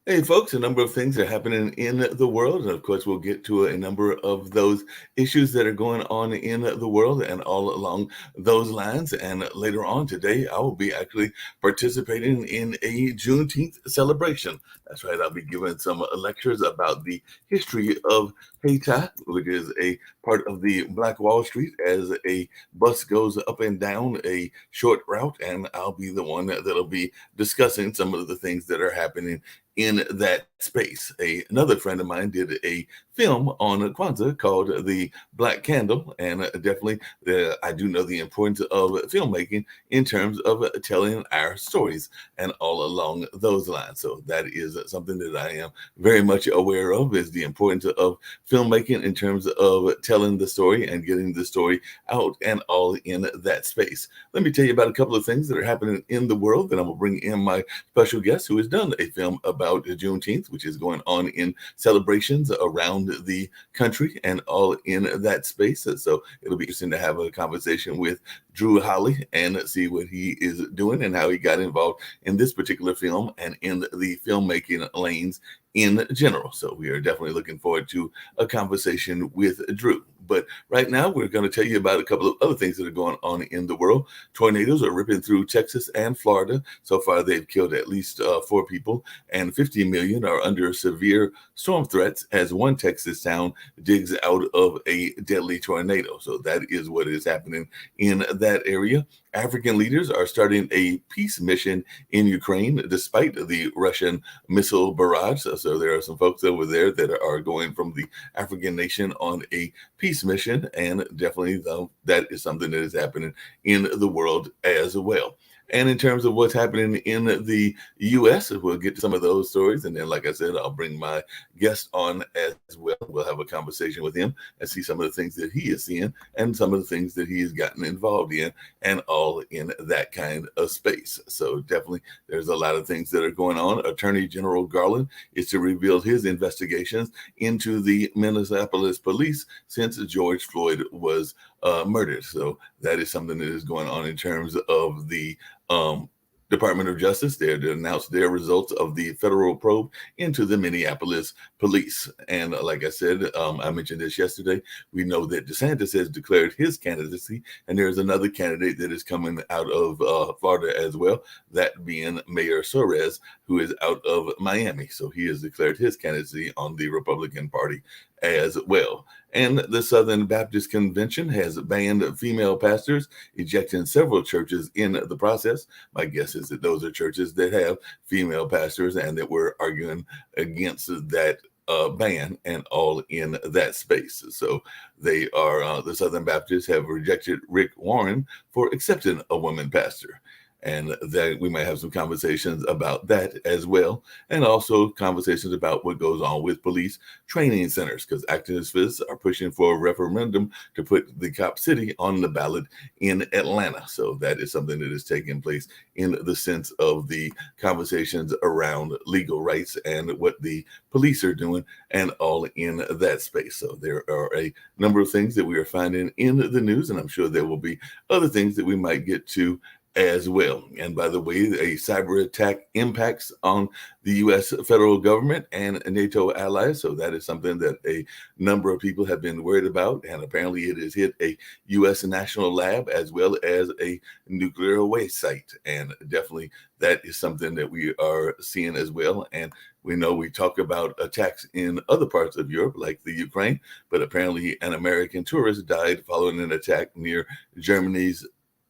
Hey, folks, a number of things are happening in the world. And of course, we'll get to a number of those issues that are going on in the world and all along those lines. And later on today, I will be actually participating in a Juneteenth celebration. That's right, I'll be giving some lectures about the history of Haiti, which is a part of the Black Wall Street, as a bus goes up and down a short route. And I'll be the one that'll be discussing some of the things that are happening in that space. Another friend of mine did a film on Kwanzaa called The Black Candle, and definitely I do know the importance of filmmaking in terms of telling our stories and all along those lines. So that is something that I am very much aware of, is the importance of filmmaking in terms of telling the story and getting the story out and all in that space. Let me tell you about a couple of things that are happening in the world. Then I'm gonna bring in my special guest who has done a film about Juneteenth, which is going on in celebrations around the country and all in that space. So it'll be interesting to have a conversation with Drew Holly and see what he is doing and how he got involved in this particular film and in the filmmaking lanes in general. So we are definitely looking forward to a conversation with Drew. But right now, we're going to tell you about a couple of other things that are going on in the world. Tornadoes are ripping through Texas and Florida. So far, they've killed at least 4 people, and 50 million are under severe storm threats as one Texas town digs out of a deadly tornado. So that is what is happening in that area. African leaders are starting a peace mission in Ukraine despite the Russian missile barrage. So there are some folks over there that are going from the African nation on a peace mission, and definitely that is something that is happening in the world as well. And in terms of what's happening in the U.S., we'll get to some of those stories. And then, like I said, I'll bring my guest on as well. We'll have a conversation with him and see some of the things that he is seeing and some of the things that he has gotten involved in and all in that kind of space. So definitely there's a lot of things that are going on. Attorney General Garland is to reveal his investigations into the Minneapolis police since George Floyd was murdered. So that is something that is going on in terms of the Department of Justice there to announce their results of the federal probe into the Minneapolis police. And like I said, I mentioned this yesterday. We know that DeSantis has declared his candidacy, and there's another candidate that is coming out of Florida as well, that being Mayor Suarez, who is out of Miami. So he has declared his candidacy on the Republican Party as well. And the Southern Baptist Convention has banned female pastors, ejecting several churches in the process. My guess is that those are churches that have female pastors and that were arguing against that ban and all in that space. So they are, the Southern Baptists have rejected Rick Warren for accepting a woman pastor. And that we might have some conversations about that as well. And also conversations about what goes on with police training centers, because activists are pushing for a referendum to put the cop city on the ballot in Atlanta. So that is something that is taking place in the sense of the conversations around legal rights and what the police are doing and all in that space. So there are a number of things that we are finding in the news, and I'm sure there will be other things that we might get to as well. And by the way, a cyber attack impacts on the U.S. federal government and NATO allies. So that is something that a number of people have been worried about. And apparently it has hit a U.S. national lab as well as a nuclear waste site. And definitely that is something that we are seeing as well. And we know we talk about attacks in other parts of Europe, like the Ukraine, but apparently an American tourist died following an attack near Germany's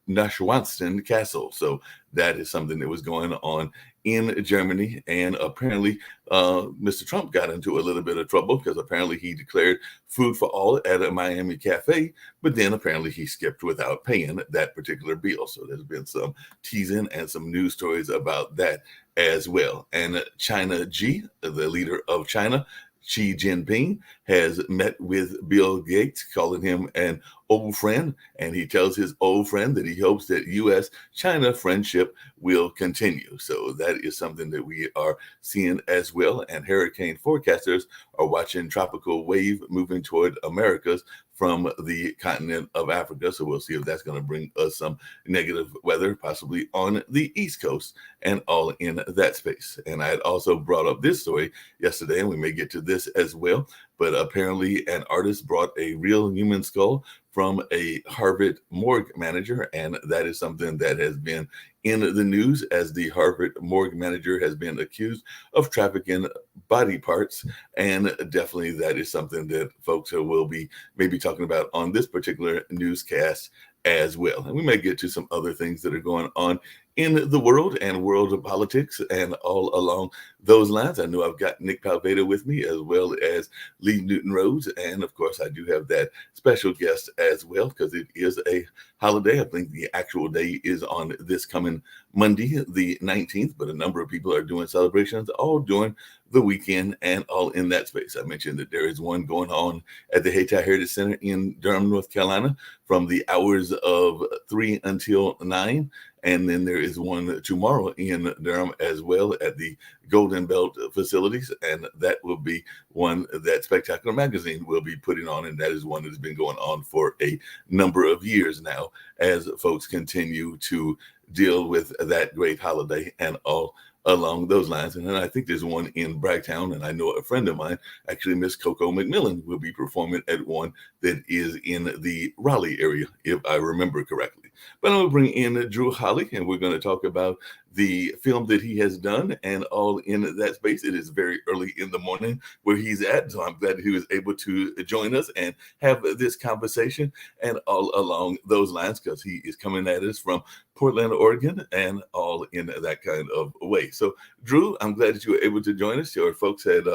Neuschwanstein Castle. So that is something that was going on in Germany. And apparently, Mr. Trump got into a little bit of trouble because apparently he declared food for all at a Miami cafe, but then apparently he skipped without paying that particular bill. So there's been some teasing and some news stories about that as well. And China G, the leader of China, Xi Jinping, has met with Bill Gates, calling him an old friend, and he tells his old friend that he hopes that U.S.-China friendship will continue. So that is something that we are seeing as well. And hurricane forecasters are watching tropical wave moving toward Americas from the continent of Africa. So we'll see if that's going to bring us some negative weather, possibly on the East Coast and all in that space. And I had also brought up this story yesterday, and we may get to this as well. But apparently, an artist brought a real human skull from a Harvard morgue manager, and that is something that has been in the news as the Harvard morgue manager has been accused of trafficking body parts. And definitely that is something that folks will be maybe talking about on this particular newscast as well. And we may get to some other things that are going on in the world and world of politics and all along those lines. I know I've got Nick Palveda with me as well as Lee Newton Rhodes. And of course, I do have that special guest as well because it is a holiday. I think the actual day is on this coming Monday, the 19th, but a number of people are doing celebrations all during the weekend and all in that space. I mentioned that there is one going on at the Hayti Heritage Center in Durham, North Carolina from the hours of 3 until 9. And then there is one tomorrow in Durham as well at the Golden Belt facilities. And that will be one that Spectacular Magazine will be putting on. And that is one that has been going on for a number of years now as folks continue to deal with that great holiday and all along those lines. And then I think there's one in Bragtown, and I know a friend of mine, actually Miss Coco McMillan, will be performing at one that is in the Raleigh area, if I remember correctly. But I'm going to bring in Drew Holly, and we're going to talk about the film that he has done and all in that space. It is very early in the morning where he's at, so I'm glad he was able to join us and have this conversation and all along those lines because he is coming at us from Portland, Oregon, and all in that kind of way. So, Drew, I'm glad that you were able to join us. Your folks had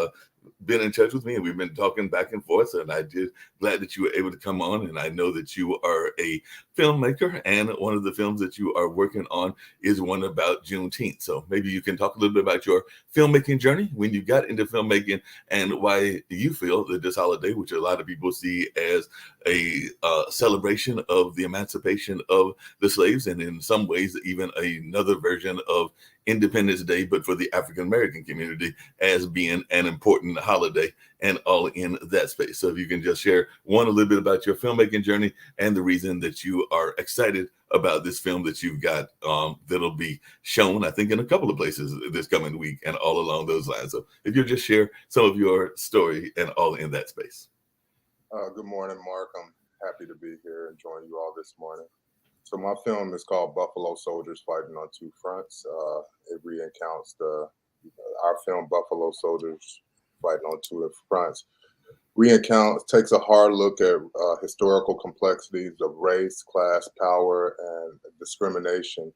been in touch with me, and we've been talking back and forth. And I did glad that you were able to come on. And I know that you are a filmmaker, and one of the films that you are working on is one about Juneteenth. So maybe you can talk a little bit about your filmmaking journey, when you got into filmmaking, and why you feel that this holiday, which a lot of people see as a celebration of the emancipation of the slaves, and in some ways even another version of Independence Day, but for the African American community, as being an important holiday and all in that space. So if you can just share a little bit about your filmmaking journey and the reason that you are excited about this film that you've got that'll be shown, I think, in a couple of places this coming week and all along those lines. So if you'll just share some of your story and all in that space. Good morning, Mark. I'm happy to be here and join you all this morning. So my film is called Buffalo Soldiers Fighting on Two Fronts. It recounts our film Buffalo Soldiers Fighting on Two Fronts. Takes a hard look at historical complexities of race, class, power, and discrimination,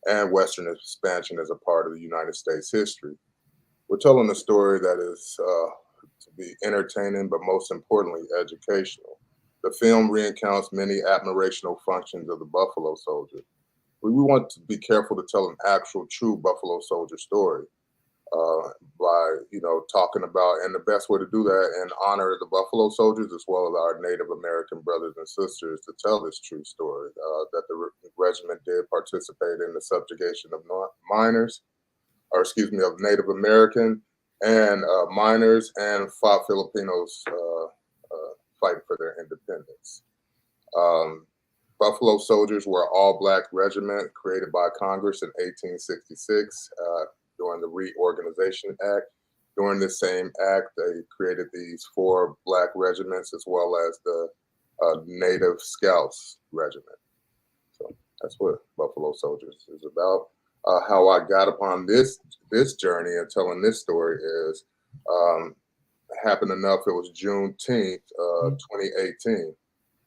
and Western expansion as a part of the United States history. We're telling a story that is to be entertaining, but most importantly, educational. The film recounts many admirational functions of the Buffalo Soldier. We want to be careful to tell an actual, true Buffalo Soldier story by, talking about, and the best way to do that in honor of the Buffalo Soldiers as well as our Native American brothers and sisters to tell this true story that the regiment did participate in the subjugation of of Native American and minors, and fought Filipinos fighting for their independence. Buffalo Soldiers were an all-black regiment created by Congress in 1866 during the Reorganization Act. During this same act, they created these 4 black regiments as well as the Native Scouts Regiment. So that's what Buffalo Soldiers is about. How I got upon this journey and telling this story is happened enough. It was Juneteenth, 2018.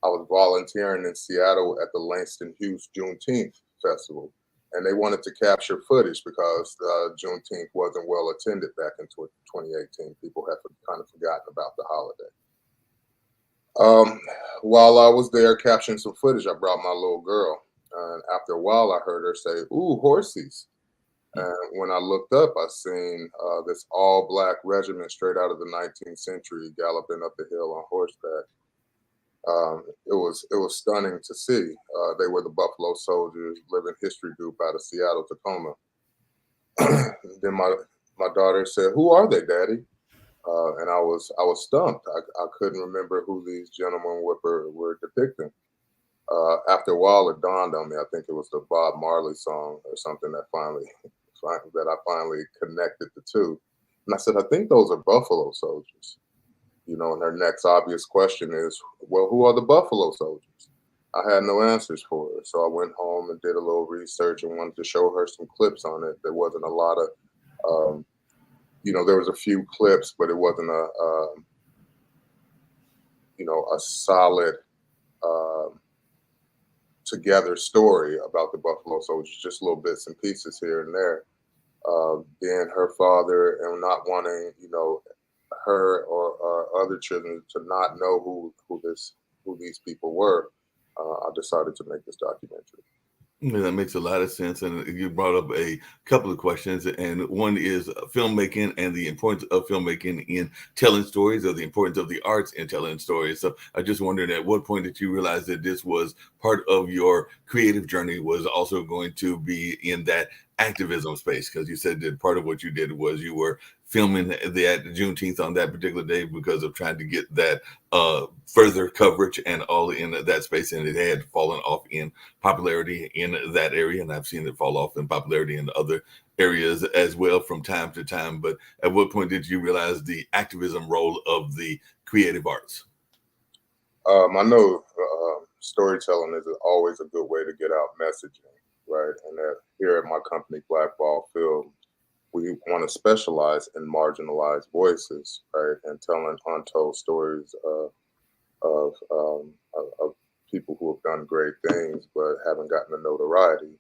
I was volunteering in Seattle at the Langston Hughes Juneteenth Festival, and they wanted to capture footage because Juneteenth wasn't well attended back in 2018. People had kind of forgotten about the holiday. While I was there capturing some footage, I brought my little girl, and after a while, I heard her say, "Ooh, horsies." And when I looked up, I seen this all-black regiment straight out of the 19th century galloping up the hill on horseback. it was stunning to see. They were the Buffalo Soldiers, living history group out of Seattle, Tacoma. Then my daughter said, "Who are they, Daddy?" And I was stumped. I couldn't remember who these gentlemen were depicting. After a while, it dawned on me. I think it was the Bob Marley song or something that that I finally connected the two. And I said, "I think those are Buffalo Soldiers." You know, and her next obvious question is, "Well, who are the Buffalo Soldiers?" I had no answers for her, so I went home and did a little research and wanted to show her some clips on it. There wasn't a lot of, um, there was a few clips, but it wasn't a solid um together story about the Buffalo Soldiers. Just little bits and pieces here and there. Being her father and not wanting, her or other children to not know who these people were, I decided to make this documentary. Yeah, that makes a lot of sense. And you brought up a couple of questions, and one is filmmaking and the importance of filmmaking in telling stories, or the importance of the arts in telling stories. So I just wondered, at what point did you realize that this was part of your creative journey, was also going to be in that activism space? Because you said that part of what you did was you were filming the Juneteenth on that particular day because of trying to get that further coverage and all in that space, and it had fallen off in popularity in that area, and I've seen it fall off in popularity in other areas as well from time to time. But at what point did you realize the activism role of the creative arts? I know storytelling is always a good way to get out messaging, right? And here at my company, Blackball Film, we want to specialize in marginalized voices, right, and telling untold stories of people who have done great things but haven't gotten the notoriety.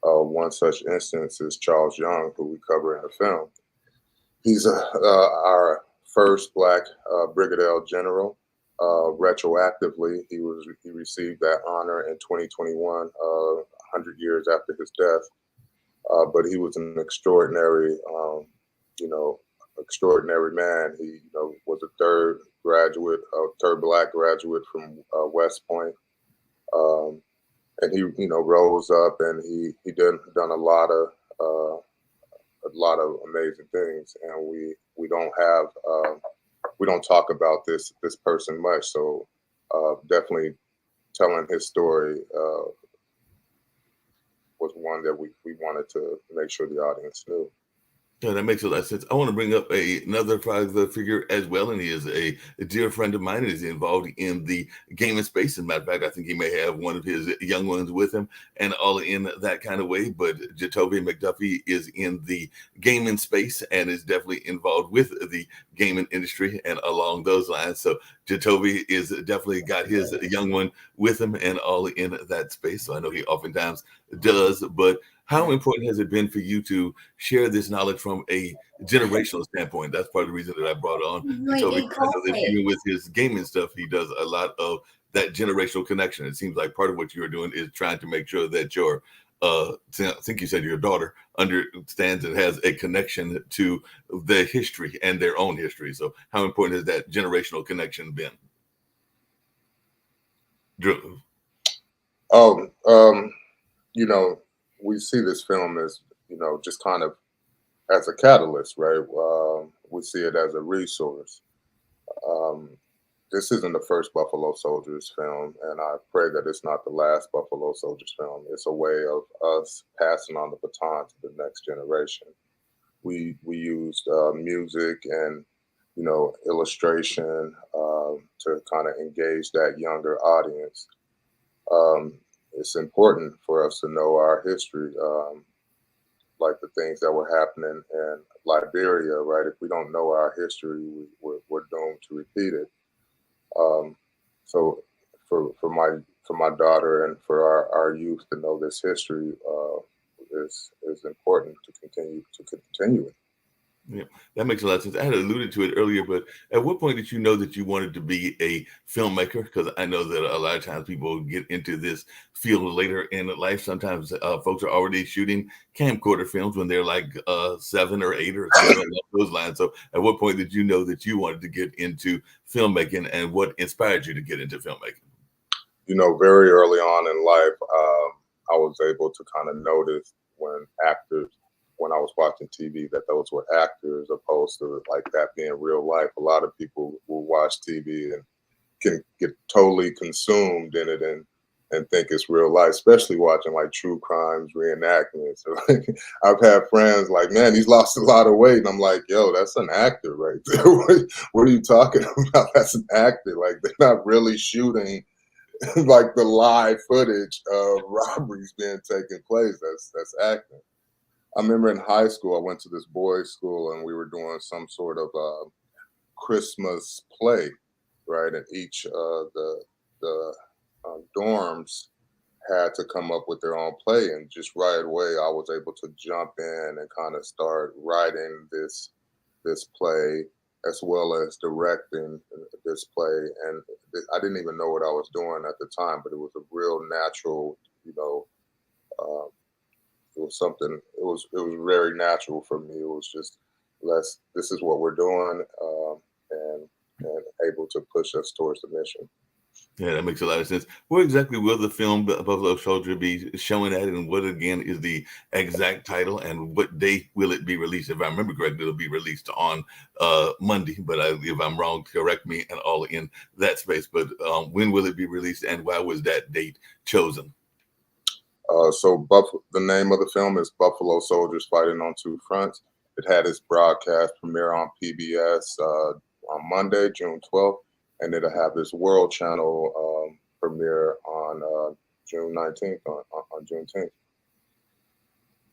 One such instance is Charles Young, who we cover in the film. He's our first Black brigadier general. Retroactively, he received that honor in 2021, 100 years after his death. But he was an extraordinary, you know, extraordinary man. He, was a third Black graduate from West Point, um, and he, rose up and he done a lot of amazing things. And we don't talk about this person much. So definitely telling his story was one that we wanted to make sure the audience knew. Yeah, that makes a lot of sense. I want to bring up another father figure as well, and he is a dear friend of mine, and is involved in the gaming space. As a matter of fact, I think he may have one of his young ones with him, and all in that kind of way. But Jatovia McDuffie is in the gaming space and is definitely involved with the gaming industry and along those lines. So Jatovia is definitely got his young one with him and all in that space. So I know he oftentimes does, but how important has it been for you to share this knowledge from a generational standpoint? That's part of the reason that I brought on Jacoby, because I know that even with his gaming stuff, he does a lot of that generational connection. It seems like part of what you're doing is trying to make sure that your I think you said your daughter understands and has a connection to the history and their own history. So how important has that generational connection been? Drew. Oh, you know, we see this film as, just kind of as a catalyst, right? We see it as a resource. Um, this isn't the first Buffalo Soldiers film, and I pray that it's not the last Buffalo Soldiers film. It's a way of us passing on the baton to the next generation. We used music and illustration to kind of engage that younger audience. It's important for us to know our history, like the things that were happening in Liberia, right? If we don't know our history, we're doomed to repeat it. Um, so for my daughter and for our youth to know this history is important to continue it. Yeah, that makes a lot of sense. I had alluded to it earlier, but at what point did you know that you wanted to be a filmmaker? Because I know that a lot of times people get into this field later in life. Sometimes folks are already shooting camcorder films when they're like 7 or 8 or something along those lines. So, at what point did you know that you wanted to get into filmmaking, and what inspired you to get into filmmaking? Very early on in life, I was able to kind of notice when I was watching TV, that those were actors opposed to like that being real life. A lot of people will watch TV and can get totally consumed in it and think it's real life, especially watching like true crimes reenactments. So, like, I've had friends like, man, he's lost a lot of weight. And I'm like, yo, that's an actor right there. What are you talking about? That's an actor. Like, they're not really shooting like the live footage of robberies being taking place. That's acting. I remember in high school, I went to this boys' school and we were doing some sort of Christmas play, right? And each the dorms had to come up with their own play, and just right away, I was able to jump in and kind of start writing this play as well as directing this play. And I didn't even know what I was doing at the time, but it was a real natural, uh, it was something. It was very natural for me. It was just let's. This is what we're doing, and able to push us towards the mission. Yeah, that makes a lot of sense. Where exactly will the film Buffalo Soldier be showing at, and what again is the exact title, and what day will it be released? If I remember correctly, it'll be released on Monday, but if I'm wrong, correct me and all in that space. But when will it be released, and why was that date chosen? The name of the film is Buffalo Soldiers Fighting on Two Fronts. It had its broadcast premiere on PBS on Monday, June 12th, and it'll have its World Channel premiere on June 19th, on Juneteenth.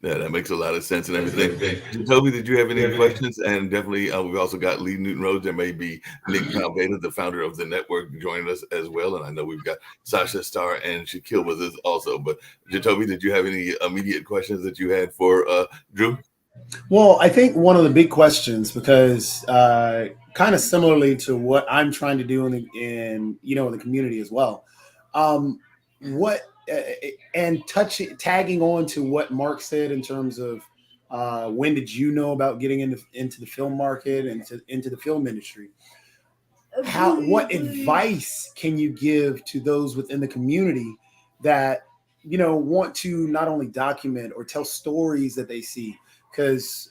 Yeah, that makes a lot of sense and everything. Toby, did you have any questions? And definitely, we've also got Lee Newton Rhodes. There may be Nick Calveda, the founder of the network, joining us as well. And I know we've got Sasha Starr and Shaquille with us also. But Jacoby, did you have any immediate questions that you had for Drew? Well, I think one of the big questions, because kind of similarly to what I'm trying to do in the community as well, um, what and tagging on to what Mark said in terms of when did you know about getting into the film market and into the film industry? What advice can you give to those within the community that want to not only document or tell stories that they see? Because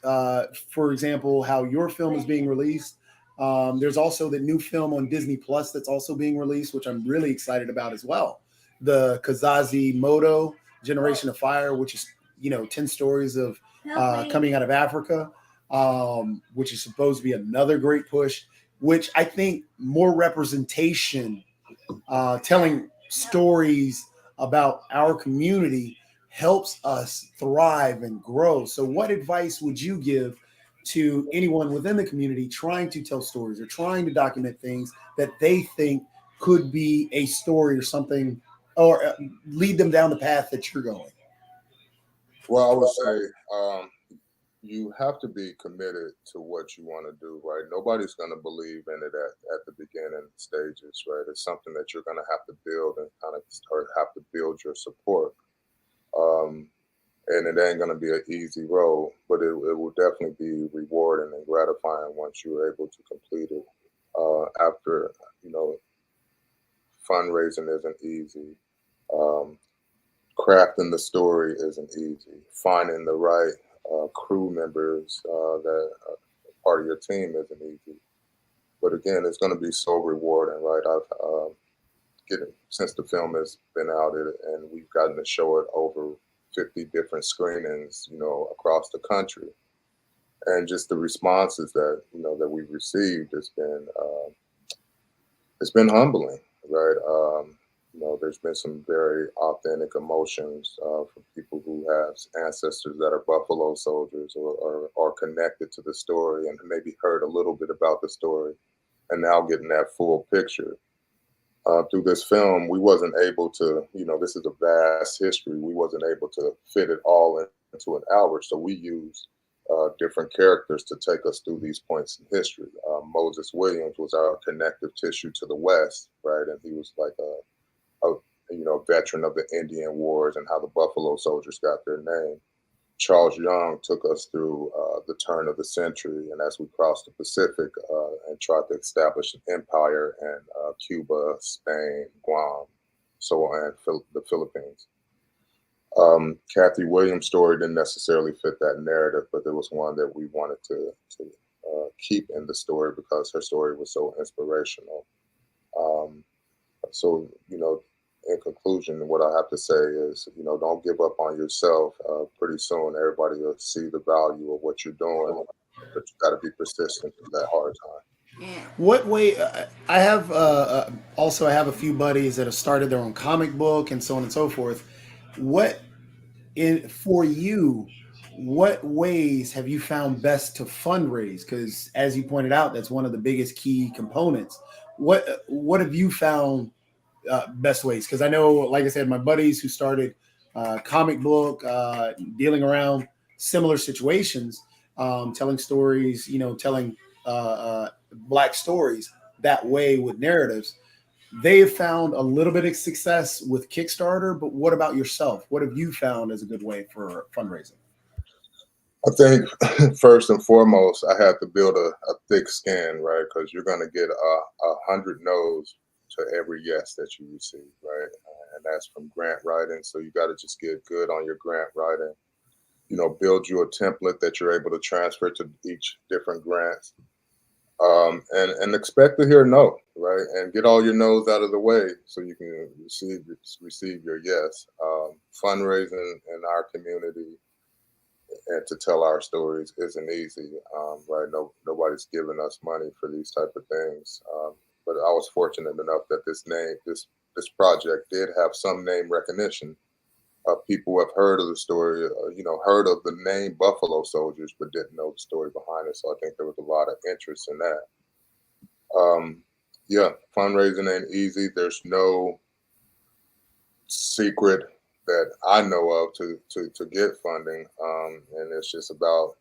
for example, how your film is being released, there's also the new film on Disney Plus that's also being released, which I'm really excited about as well, the Kazazi Moto Generation of Fire, which is 10 stories of coming out of Africa, which is supposed to be another great push, which I think more representation, telling stories about our community helps us thrive and grow. So, what advice would you give to anyone within the community trying to tell stories or trying to document things that they think could be a story or something, or lead them down the path that you're going? Well, I would say you have to be committed to what you want to do, right? Nobody's going to believe in it at the beginning stages, right? It's something that you're going to have to build and kind of start have to build your support. Um, and it ain't going to be an easy road, but it will definitely be rewarding and gratifying once you're able to complete it. After, you know, fundraising isn't easy. Um, Crafting the story isn't easy. Finding the right crew members that are part of your team isn't easy. But again, it's going to be so rewarding, right? I've getting since the film has been out and we've gotten to show it over 50 different screenings, across the country, and just the responses that we've received has been it's been humbling, right? There's been some very authentic emotions from people who have ancestors that are Buffalo soldiers or are connected to the story and maybe heard a little bit about the story and now getting that full picture. Through this film, we wasn't able to, this is a vast history. We wasn't able to fit it all into an hour. So we used different characters to take us through these points in history. Moses Williams was our connective tissue to the West, right? And he was like a veteran of the Indian Wars and how the Buffalo Soldiers got their name. Charles Young took us through the turn of the century, and as we crossed the Pacific and tried to establish an empire in Cuba, Spain, Guam, so on, and the Philippines. Kathy Williams' story didn't necessarily fit that narrative, but there was one that we wanted to keep in the story because her story was so inspirational. So, in conclusion, what I have to say is, don't give up on yourself. Pretty soon, everybody will see the value of what you're doing, but you got to be persistent through that hard time. What way? I have also I have a few buddies that have started their own comic book and so on and so forth. What for you? What ways have you found best to fundraise? Because as you pointed out, that's one of the biggest key components. What have you found best ways? Because I know, like I said, my buddies who started comic book, dealing around similar situations, telling stories, telling Black stories that way with narratives. They've found a little bit of success with Kickstarter, but what about yourself? What have you found as a good way for fundraising? I think first and foremost, I had to build a thick skin, right? Because you're going to get 100 no's to every yes that you receive, right? And that's from grant writing. So you got to just get good on your grant writing. Build you a template that you're able to transfer to each different grants. And expect to hear no, right? And get all your no's out of the way so you can receive your yes. Fundraising in our community and to tell our stories isn't easy, right? Nobody's giving us money for these type of things. But I was fortunate enough that this project did have some name recognition. People have heard of the story, heard of the name Buffalo Soldiers, but didn't know the story behind it. So I think there was a lot of interest in that. Fundraising ain't easy. There's no secret that I know of to get funding, and it's just about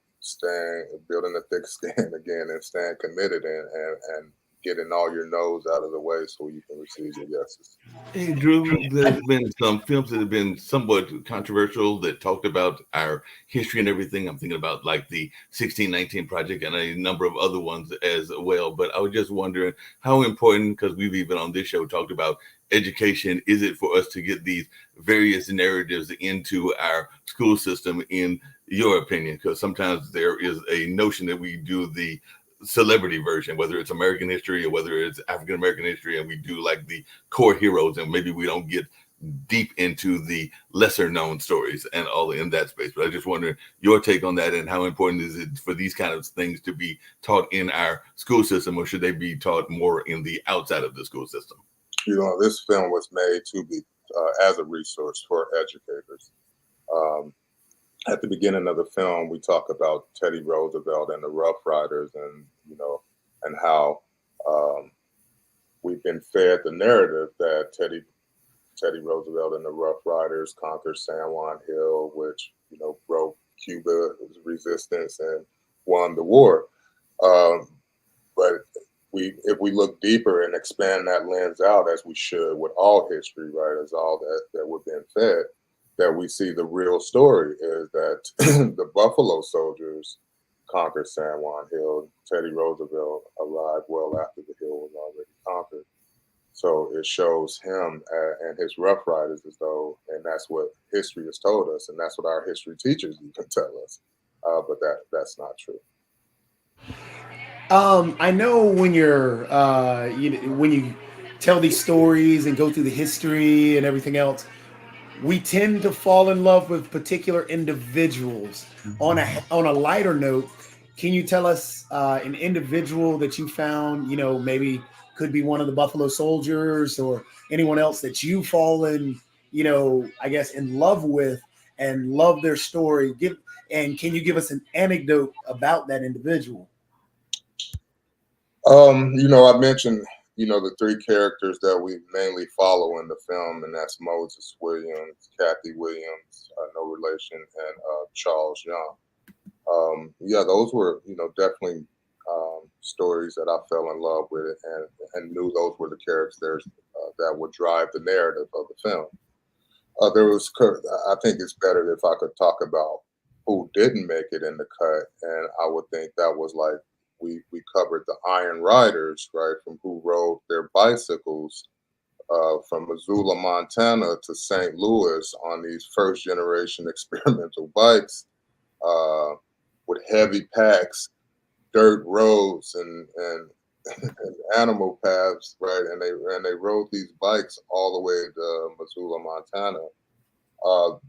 building a thick skin again, and staying committed and getting all your no's out of the way so you can receive your yeses. Hey, Drew, there's been some films that have been somewhat controversial that talked about our history and everything. I'm thinking about like the 1619 Project and a number of other ones as well. But I was just wondering how important, because we've even on this show talked about education, is it for us to get these various narratives into our school system, in your opinion? Because sometimes there is a notion that we do the celebrity version, whether it's American history or whether it's African American history, and we do like the core heroes, and maybe we don't get deep into the lesser known stories and all in that space. But I just wonder your take on that, and how important is it for these kind of things to be taught in our school system, or should they be taught more in the outside of the school system? This film was made to be as a resource for educators. At the beginning of the film, we talk about Teddy Roosevelt and the Rough Riders, and how we've been fed the narrative that Teddy Roosevelt and the Rough Riders conquered San Juan Hill, which broke Cuba's resistance and won the war. But if we look deeper and expand that lens out, as we should with all history, right, as all that we're being fed, that we see the real story is that the Buffalo Soldiers conquered San Juan Hill. Teddy Roosevelt arrived well after the hill was already conquered. So it shows him and his Rough Riders as though, and that's what history has told us, and that's what our history teachers even tell us. But that's not true. I know when you're when you tell these stories and go through the history and everything else, we tend to fall in love with particular individuals. On a lighter note, can you tell us an individual that you found, maybe could be one of the Buffalo Soldiers or anyone else that you've fallen, I guess, in love with and love their story? And can you give us an anecdote about that individual? I mentioned, the three characters that we mainly follow in the film, and that's Moses Williams, Kathy Williams, no relation, and Charles Young. Yeah, those were, definitely stories that I fell in love with, and knew those were the characters that would drive the narrative of the film. I think it's better if I could talk about who didn't make it in the cut, and I would think that was like we covered the Iron Riders, right, from who rode their bicycles from Missoula, Montana to St. Louis on these first generation experimental bikes uh, with heavy packs, dirt roads, and animal paths, right? And they rode these bikes all the way to Missoula, Montana.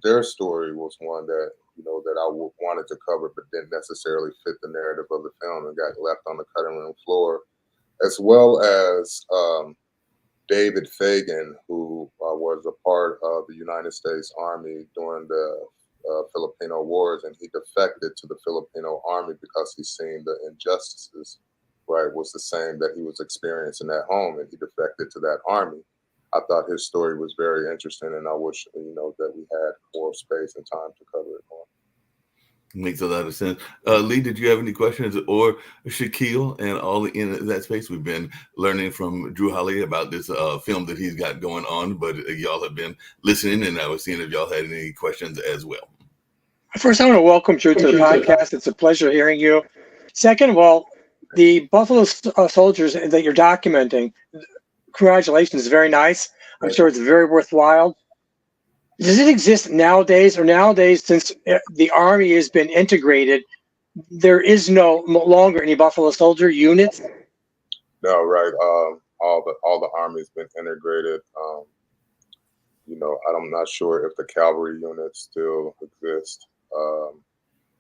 Their story was one that that I wanted to cover, but didn't necessarily fit the narrative of the film and got left on the cutting room floor, as well as David Fagan, who was a part of the United States Army during the Filipino Wars, and he defected to the Filipino Army because he seen the injustices, right, was the same that he was experiencing at home, and he defected to that army. I thought his story was very interesting, and I wish that we had more space and time to cover it more. Makes a lot of sense. Lee, did you have any questions, or Shaquille and all in that space? We've been learning from Drew Holly about this film that he's got going on, but y'all have been listening, and I was seeing if y'all had any questions as well. First, I want to welcome Drew to the podcast. It's a pleasure hearing you. Second of all, the Buffalo Soldiers that you're documenting, congratulations, very nice. I'm sure it's very worthwhile. Does it exist nowadays, or nowadays, since the Army has been integrated, there is no longer any Buffalo Soldier units? No, right. All the Army's been integrated. I'm not sure if the cavalry units still exist.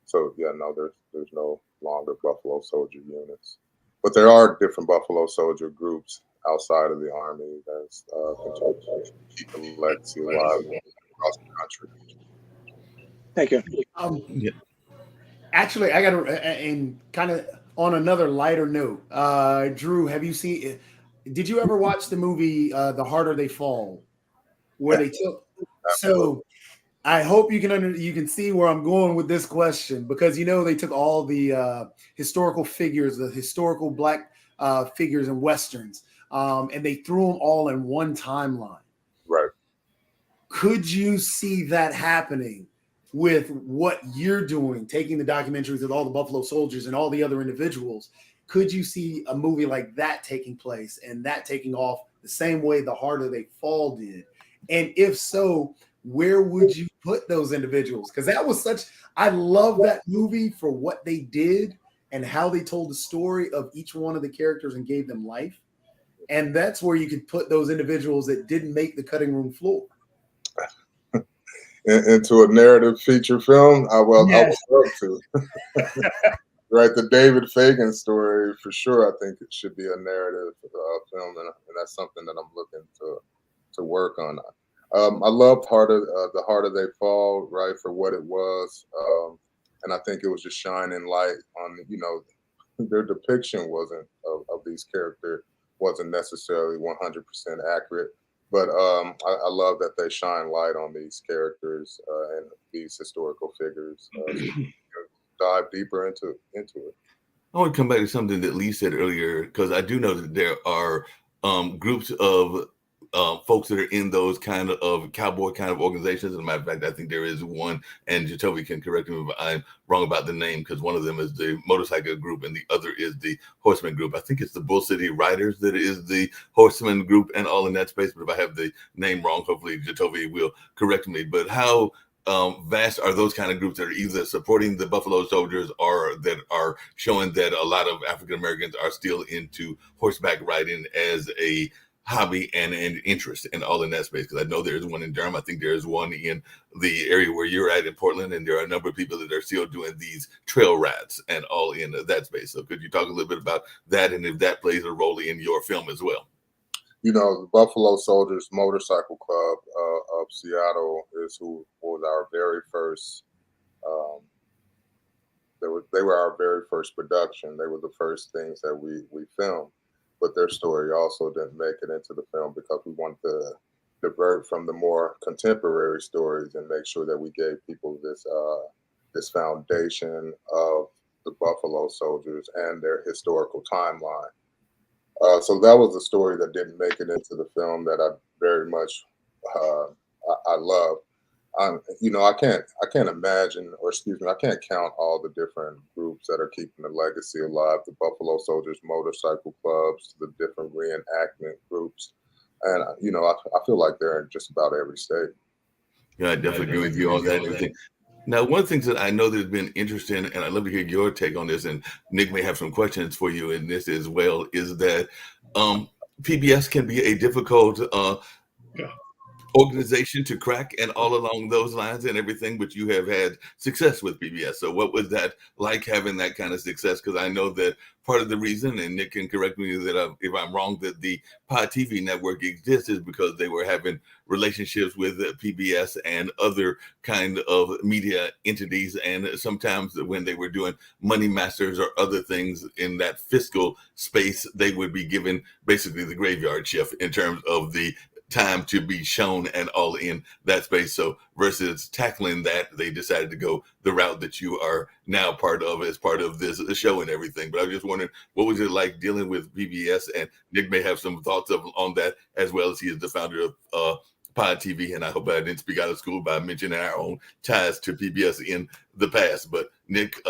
So yeah, no, there's no longer Buffalo Soldier units, but there are different Buffalo Soldier groups outside of the Army that's continue to keep the legacy alive across the country. Thank you. Yeah. Actually, I got to, and kind of on another lighter note, Drew, have you seen? Did you ever watch the movie "The Harder They Fall," where they took? So, I hope you can see where I'm going with this question, because they took all the historical figures, the historical black figures in westerns, and they threw them all in one timeline. Right. Could you see that happening with what you're doing, taking the documentaries of all the Buffalo Soldiers and all the other individuals? Could you see a movie like that taking place and that taking off the same way The Harder They Fall did? And if so, where would you put those individuals? Because that was I love that movie for what they did and how they told the story of each one of the characters and gave them life. And that's where you could put those individuals that didn't make the cutting room floor into a narrative feature film. I would love to. Right, the David Fagan story, for sure. I think it should be a narrative film, and that's something that I'm looking to work on. I loved The Harder They Fall, right, for what it was, and I think it was just shining light on their depiction of these characters wasn't necessarily 100% accurate. But I love that they shine light on these characters and these historical figures. Dive deeper into it. I want to come back to something that Lee said earlier, because I do know that there are groups of folks that are in those kind of cowboy kind of organizations. As a matter of fact, I think there is one, and Jacoby can correct me if I'm wrong about the name, because one of them is the motorcycle group and the other is the horseman group. I think it's the Bull City Riders that is the horseman group and all in that space. But if I have the name wrong, hopefully Jacoby will correct me. But how vast are those kind of groups that are either supporting the Buffalo Soldiers or that are showing that a lot of African Americans are still into horseback riding as a hobby and an interest and all in that space? Because I know there's one in Durham. I think there's one in the area where you're at in Portland, and there are a number of people that are still doing these trail rides and all in that space. So could you talk a little bit about that, and if that plays a role in your film as well? The Buffalo Soldiers Motorcycle Club of Seattle is who was our very first. They were our very first production. They were the first things that we filmed, but their story also didn't make it into the film because we wanted to divert from the more contemporary stories and make sure that we gave people this this foundation of the Buffalo Soldiers and their historical timeline. So that was a story that didn't make it into the film that I very much I love. I can't imagine, or excuse me, I can't count all the different groups that are keeping the legacy alive. The Buffalo Soldiers motorcycle clubs, the different reenactment groups, and I feel like they're in just about every state. Yeah, I definitely agree with you on that and everything. Now, one of the things that I know that's been interesting, and I'd love to hear your take on this, and Nick may have some questions for you in this as well, is that PBS can be a difficult Yeah. organization to crack, and all along those lines and everything, but you have had success with PBS. So what was that like, having that kind of success? Because I know that part of the reason, and Nick can correct me that if I'm wrong, that the Pod TV network exists is because they were having relationships with PBS and other kind of media entities, and sometimes when they were doing money masters or other things in that fiscal space, they would be given basically the graveyard shift in terms of the time to be shown and all in that space. So versus tackling that, they decided to go the route that you are now part of as part of this show and everything. But I was just wondering, what was it like dealing with PBS? And Nick may have some thoughts on that, as well as he is the founder of Pod TV, and I hope I didn't speak out of school by mentioning our own ties to PBS in the past. But Nick,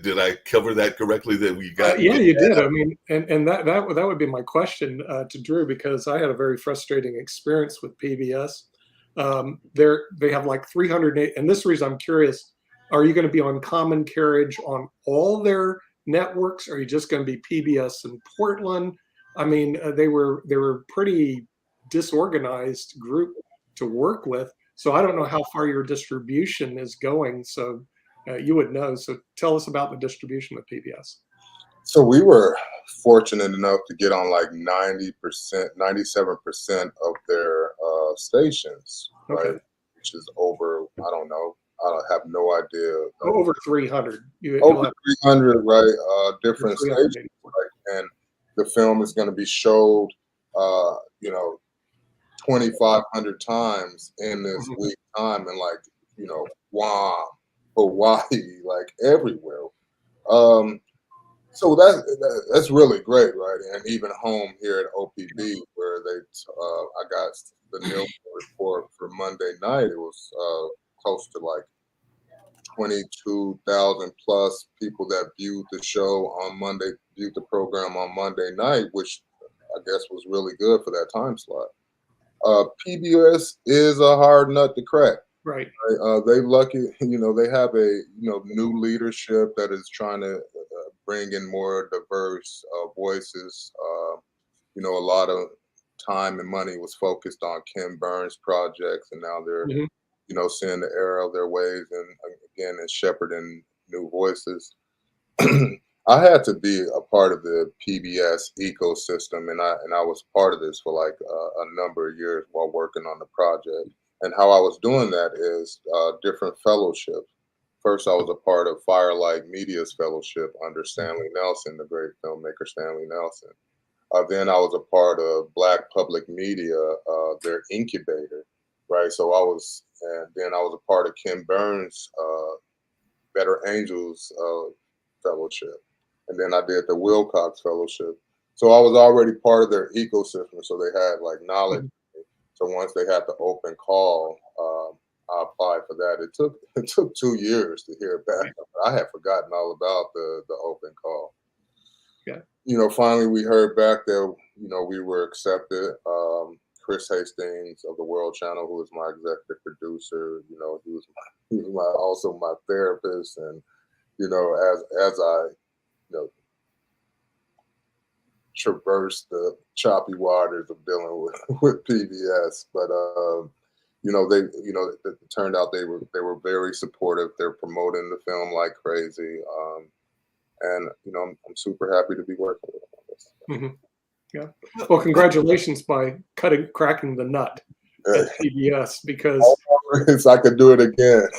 did I cover that correctly? That we got? Yeah, you did. I mean, and that would be my question to Drew, because I had a very frustrating experience with PBS. They have like 308, and this reason I'm curious: are you going to be on common carriage on all their networks? Or are you just going to be PBS in Portland? I mean, they were pretty disorganized group to work with, so I don't know how far your distribution is going. So you would know. So tell us about the distribution of PBS. So we were fortunate enough to get on like 90%, 97% of their stations, Okay. right? Which is over, I don't know, I have no idea. Over 300. Over 300, right? Different stations, right? And the film is going to be showed, 2,500 times in this week time, and like, Guam, Hawaii, like everywhere. So that's really great, right? And even home here at OPB, where I got the Nielsen report for Monday night. It was close to like 22,000 plus people that viewed the show on Monday, viewed the program on Monday night, which I guess was really good for that time slot. PBS is a hard nut to crack. Right. They lucky, they have a new leadership that is trying to bring in more diverse voices. A lot of time and money was focused on Ken Burns projects, and now they're seeing the error of their ways and shepherding new voices. I had to be a part of the PBS ecosystem, and I was part of this for like a number of years while working on the project. And how I was doing that is different fellowships. First, I was a part of Firelight Media's fellowship under Stanley Nelson, the great filmmaker Stanley Nelson. Then I was a part of Black Public Media, their incubator, right? And then I was a part of Ken Burns' Better Angels fellowship. And then I did the Wilcox Fellowship. So I was already part of their ecosystem. So they had like knowledge. So once they had the open call, I applied for that. It took 2 years to hear back. I had forgotten all about the open call. Yeah. Finally we heard back that, we were accepted. Chris Hastings of the World Channel, who was my executive producer, he was also my therapist. And, as I, traverse the choppy waters of dealing with PBS, but it turned out they were very supportive. They're promoting the film like crazy, and I'm super happy to be working with them on this. Yeah. Well, congratulations by cracking the nut at PBS, because I could do it again.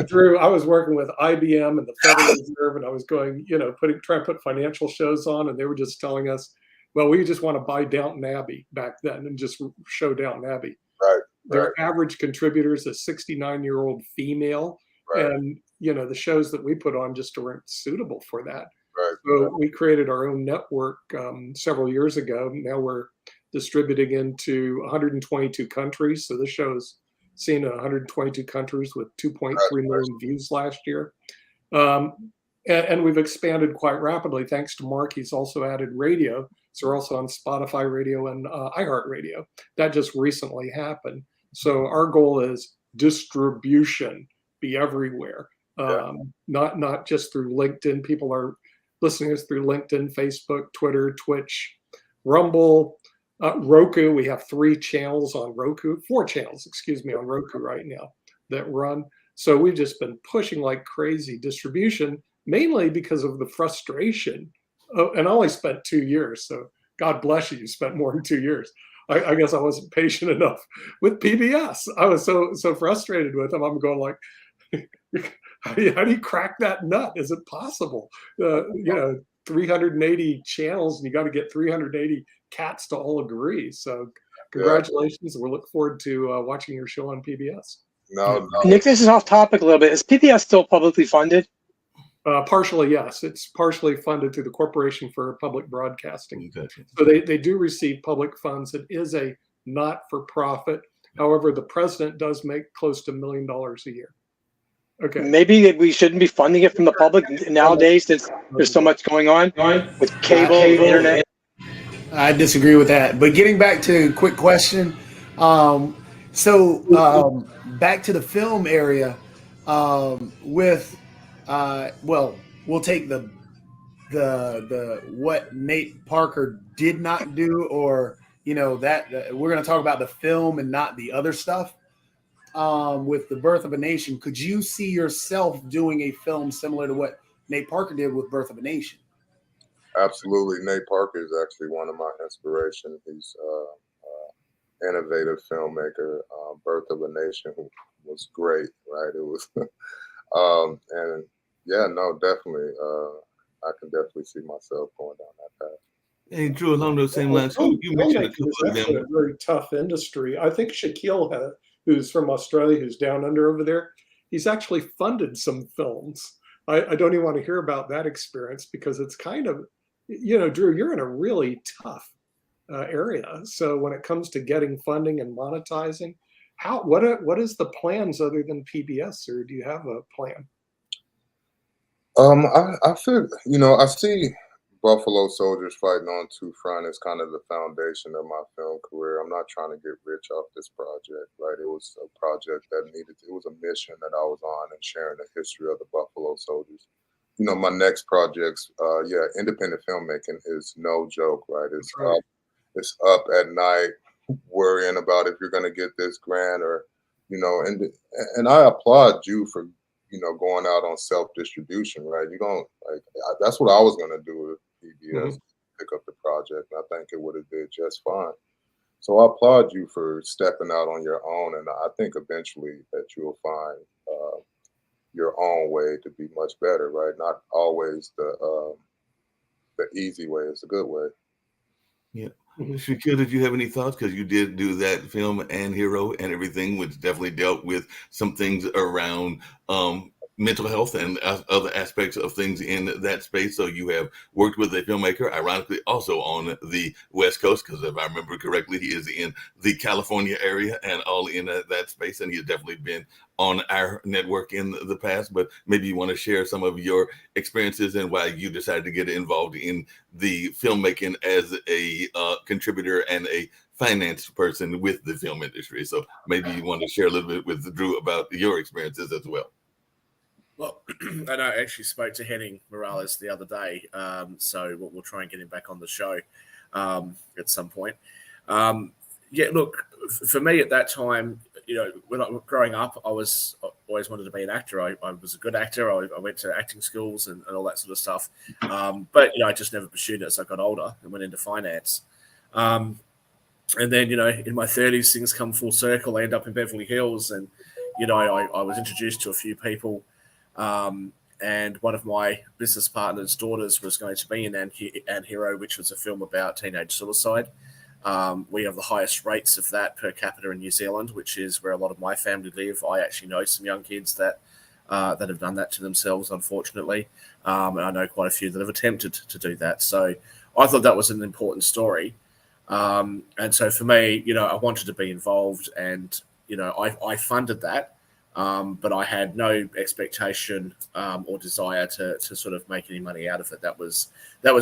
Drew, I was working with IBM and the Federal Reserve, and I was going, trying to put financial shows on, and they were just telling us, well, we just want to buy Downton Abbey back then and just show Downton Abbey. Right. Their average contributor is a 69-year-old female Right. And, you know, the shows that we put on just weren't suitable for that. Right. So we created our own network several years ago. Now we're distributing into 122 countries. So this show's seen in 122 countries with 2.3 million views last year. And we've expanded quite rapidly thanks to Mark. He's also added radio. So we're also on Spotify Radio and iHeartRadio. That just recently happened. So our goal is distribution, be everywhere, not just through LinkedIn. People are listening to us through LinkedIn, Facebook, Twitter, Twitch, Rumble, Roku. We have 4 channels on Roku, on Roku right now that run. So we've just been pushing like crazy distribution, mainly because of the frustration. And I only spent 2 years. So God bless you, you spent more than 2 years. I guess I wasn't patient enough with PBS. I was so frustrated with them. I'm going like, how do you crack that nut? Is it possible? 380 channels, and you got to get 380 cats to all agree. So congratulations. We look forward to watching your show on PBS. No. Nick, this is off topic a little bit. Is PBS still publicly funded? Partially, yes. It's partially funded through the Corporation for Public Broadcasting. Exactly. So they do receive public funds. It is a not-for-profit. However, the president does make close to $1 million a year. Okay. Maybe we shouldn't be funding it from the public nowadays since there's so much going on with cable, internet. I disagree with that. But getting back to a quick question. Back to the film area with we'll take the what Nate Parker did not do, or that we're going to talk about the film and not the other stuff. With The Birth of a Nation, could you see yourself doing a film similar to what Nate Parker did with Birth of a Nation? Absolutely. Nate Parker is actually one of my inspirations. He's innovative filmmaker. Birth of a Nation was great, right? It was, definitely. I can definitely see myself going down that path. Hey, Drew, along those same lines, you mentioned a couple of them. A very tough industry. I think Shaquille, who's from Australia, who's down under over there, he's actually funded some films. I don't even want to hear about that experience because it's kind of, Drew, you're in a really tough area. So when it comes to getting funding and monetizing, what is the plans other than PBS, or do you have a plan? I feel, I see Buffalo Soldiers Fighting on Two Front as kind of the foundation of my film career. I'm not trying to get rich off this project, right? It was a project that it was a mission that I was on, and sharing the history of the Buffalo Soldiers. My next projects, independent filmmaking is no joke, right? It's up at night worrying about if you're going to get this grant or, and I applaud you for, going out on self-distribution, right? You don't that's what I was going to do with PBS, pick up the project. And I think it would have did just fine. So I applaud you for stepping out on your own. And I think eventually that you'll find your own way to be much better, right? Not always the easy way. It's a good way. Yeah. Shaquille, did you have any thoughts? Because you did do that film and Hero and everything, which definitely dealt with some things around mental health and other aspects of things in that space. So you have worked with a filmmaker, ironically, also on the West Coast, because if I remember correctly, he is in the California area and all in that space. And he has definitely been on our network in the past. But maybe you want to share some of your experiences and why you decided to get involved in the filmmaking as a contributor and a finance person with the film industry. So maybe you want to share a little bit with Drew about your experiences as well. Well, and I actually spoke to Henning Morales the other day, so we'll try and get him back on the show at some point. Look, for me at that time, when I was growing up, I always wanted to be an actor. I was a good actor. I went to acting schools and all that sort of stuff. But I just never pursued it as I got older and went into finance. And then, in my 30s, things come full circle. I end up in Beverly Hills, and, I was introduced to a few people. And one of my business partner's daughters was going to be in And Hero, which was a film about teenage suicide. We have the highest rates of that per capita in New Zealand, which is where a lot of my family live. I actually know some young kids that that have done that to themselves, unfortunately. And I know quite a few that have attempted to do that. So I thought that was an important story. And so for me, I wanted to be involved, and, I funded that. But I had no expectation or desire to sort of make any money out of it. That was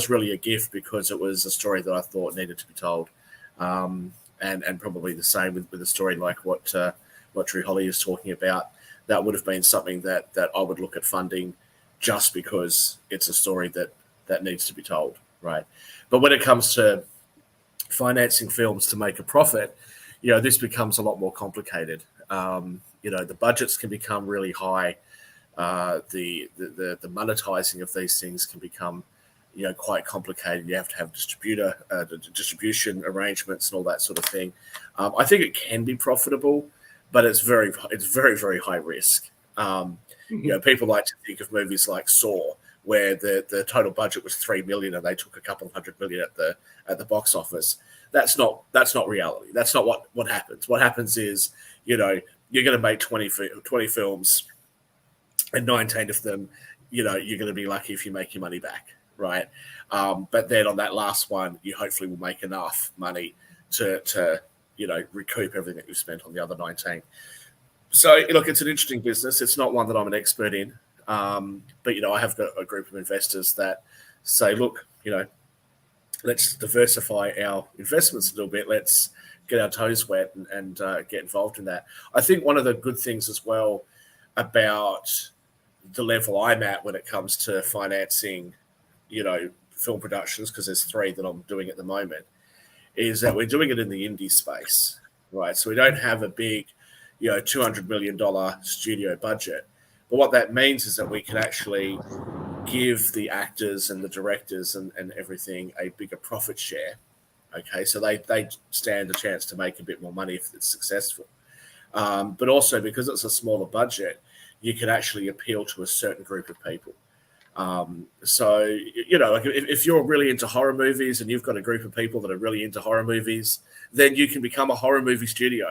really a gift, because it was a story that I thought needed to be told. And probably the same with a story like what Drew Holly is talking about. That would have been something that I would look at funding, just because it's a story that needs to be told, right? But when it comes to financing films to make a profit, this becomes a lot more complicated. The budgets can become really high. The monetizing of these things can become, quite complicated. You have to have distribution arrangements and all that sort of thing. I think it can be profitable, but it's very, very high risk. People like to think of movies like Saw, where the total budget was $3 million and they took a couple of $100 million at the box office. That's not reality. That's not what happens. What happens is, you're going to make 20 films, and 19 of them, you're going to be lucky if you make your money back, right? But then on that last one, you hopefully will make enough money to recoup everything that you've spent on the other 19. So, look, it's an interesting business. It's not one that I'm an expert in. But, I have got a group of investors that say, look, let's diversify our investments a little bit. Let's get our toes wet and get involved in that. I think one of the good things as well about the level I'm at when it comes to financing, film productions, because there's 3 that I'm doing at the moment, is that we're doing it in the indie space, right? So we don't have a big, $200 million studio budget. But what that means is that we can actually give the actors and the directors and everything a bigger profit share. Okay, so they stand a chance to make a bit more money if it's successful. But also, because it's a smaller budget, you can actually appeal to a certain group of people. So, like if you're really into horror movies and you've got a group of people that are really into horror movies, then you can become a horror movie studio,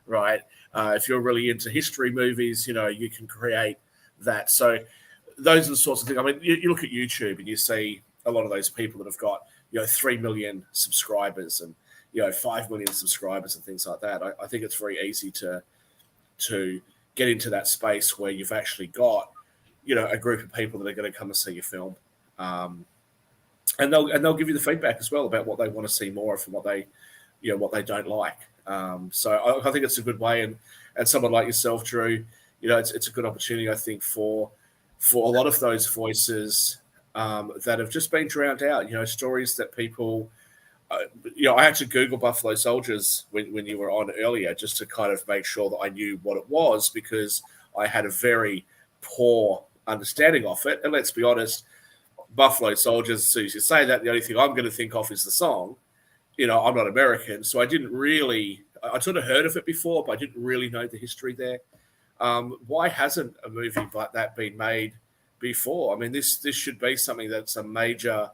right? If you're really into history movies, you can create that. So those are the sorts of things. I mean, you look at YouTube and you see a lot of those people that have got, 3 million subscribers and, 5 million subscribers and things like that. I think it's very easy to get into that space where you've actually got, a group of people that are going to come and see your film. And they'll give you the feedback as well about what they want to see more of and what they don't like. So I think it's a good way. And someone like yourself, Drew, it's a good opportunity, I think, for a lot of those voices that have just been drowned out, stories that people, I had to Google Buffalo Soldiers when you were on earlier, just to kind of make sure that I knew what it was, because I had a very poor understanding of it. And let's be honest, Buffalo Soldiers, as soon as you say that, the only thing I'm going to think of is the song. I'm not American, so I sort of heard of it before, but I didn't really know the history there. Why hasn't a movie like that been made before? I mean, this should be something that's a major,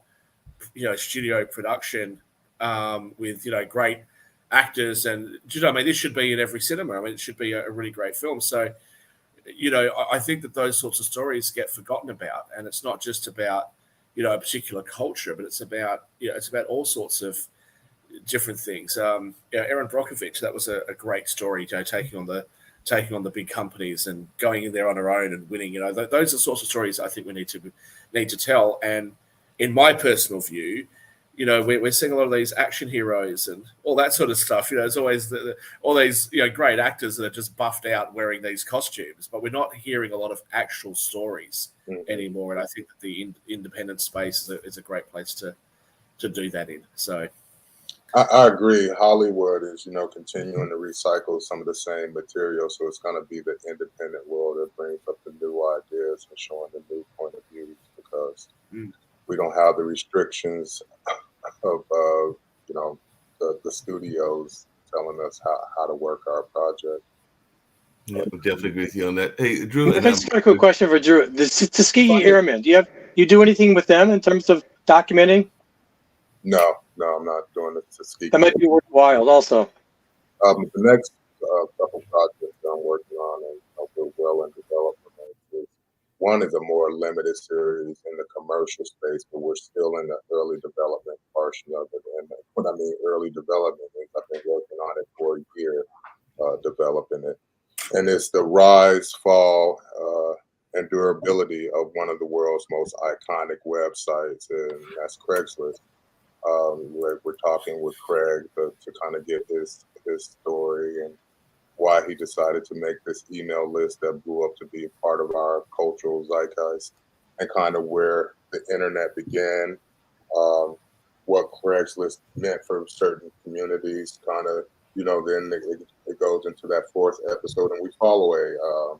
studio production with, great actors. And, this should be in every cinema. I mean, it should be a really great film. So, I think that those sorts of stories get forgotten about. And it's not just about, a particular culture, but it's about all sorts of different things. Erin Brockovich, that was a great story, taking on the big companies and going in there on her own and winning. Those are sorts of stories I think we need to tell. And in my personal view, we're seeing a lot of these action heroes and all that sort of stuff. There's always all these great actors that are just buffed out wearing these costumes, but we're not hearing a lot of actual stories anymore. And I think that the independent space is a great place to do that in. So. I agree. Hollywood is, continuing to recycle some of the same material. So it's going to be the independent world that brings up the new ideas and showing the new point of views, because we don't have the restrictions of, the studios telling us how to work our project. Yeah, I definitely agree with you on that. Hey, Drew. I just got a quick question for Drew. The Tuskegee Airmen, do you do anything with them in terms of documenting? No, I'm not doing it to speak. That might be worthwhile also. The next couple projects that I'm working on and we're well in development is one is a more limited series in the commercial space, but we're still in the early development portion of it. And when I mean early development, is I've been working on it for a year, developing it. And it's the rise, fall, and durability of one of the world's most iconic websites, and that's Craigslist. We're talking with Craig to kind of get his story and why he decided to make this email list that blew up to be a part of our cultural zeitgeist, and kind of where the internet began, what Craigslist meant for certain communities, kind of, then it goes into that fourth episode, and we follow a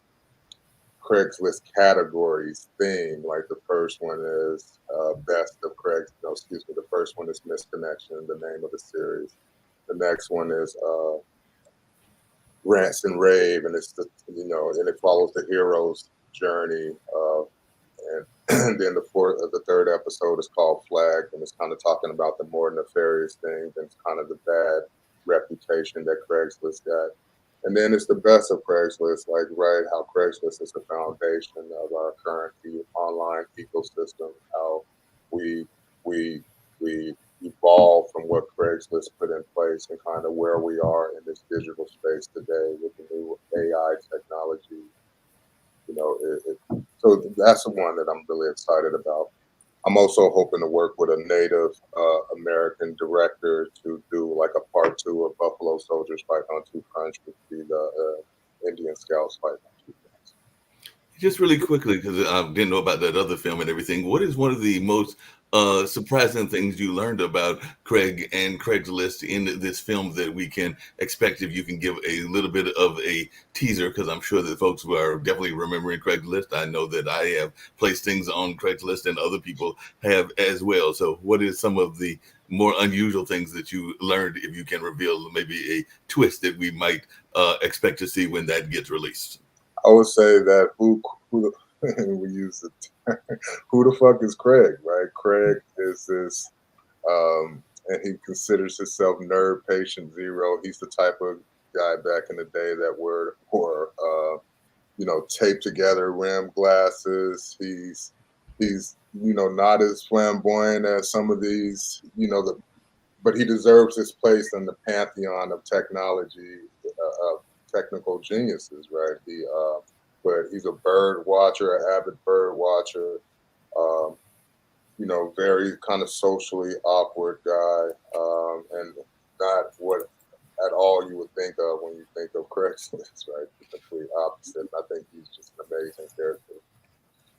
Craigslist categories theme. Like the first one is best of Craig's, the first one is Misconnection, the name of the series. The next one is Rants and Rave, and it's and it follows the hero's journey. And then the third episode is called Flag, and it's kind of talking about the more nefarious things and kind of the bad reputation that Craigslist got. And then it's the best of Craigslist, how Craigslist is the foundation of our current online ecosystem, how we evolve from what Craigslist put in place and kind of where we are in this digital space today with the new AI technology. So that's the one that I'm really excited about. I'm also hoping to work with a Native American director to do like a part 2 of Buffalo Soldiers Fight on Two Fronts, which would be the Indian Scouts Fight on Two Fronts. Just really quickly, because I didn't know about that other film and everything, what is one of the most surprising things you learned about Craig and Craigslist in this film that we can expect, if you can give a little bit of a teaser, because I'm sure that folks who are definitely remembering Craigslist, I know that I have placed things on Craigslist and other people have as well. So what is some of the more unusual things that you learned, if you can reveal maybe a twist that we might expect to see when that gets released? I would say that we use it. Who the fuck is Craig, right? Craig is this, and he considers himself nerd patient zero. He's the type of guy back in the day that wore taped together rim glasses. He's not as flamboyant as some of these, but he deserves his place in the pantheon of technology, technical geniuses, right? But he's a bird watcher, an avid bird watcher, very kind of socially awkward guy, and not what at all you would think of when you think of Craigslist, right? The complete opposite. I think he's just an amazing character.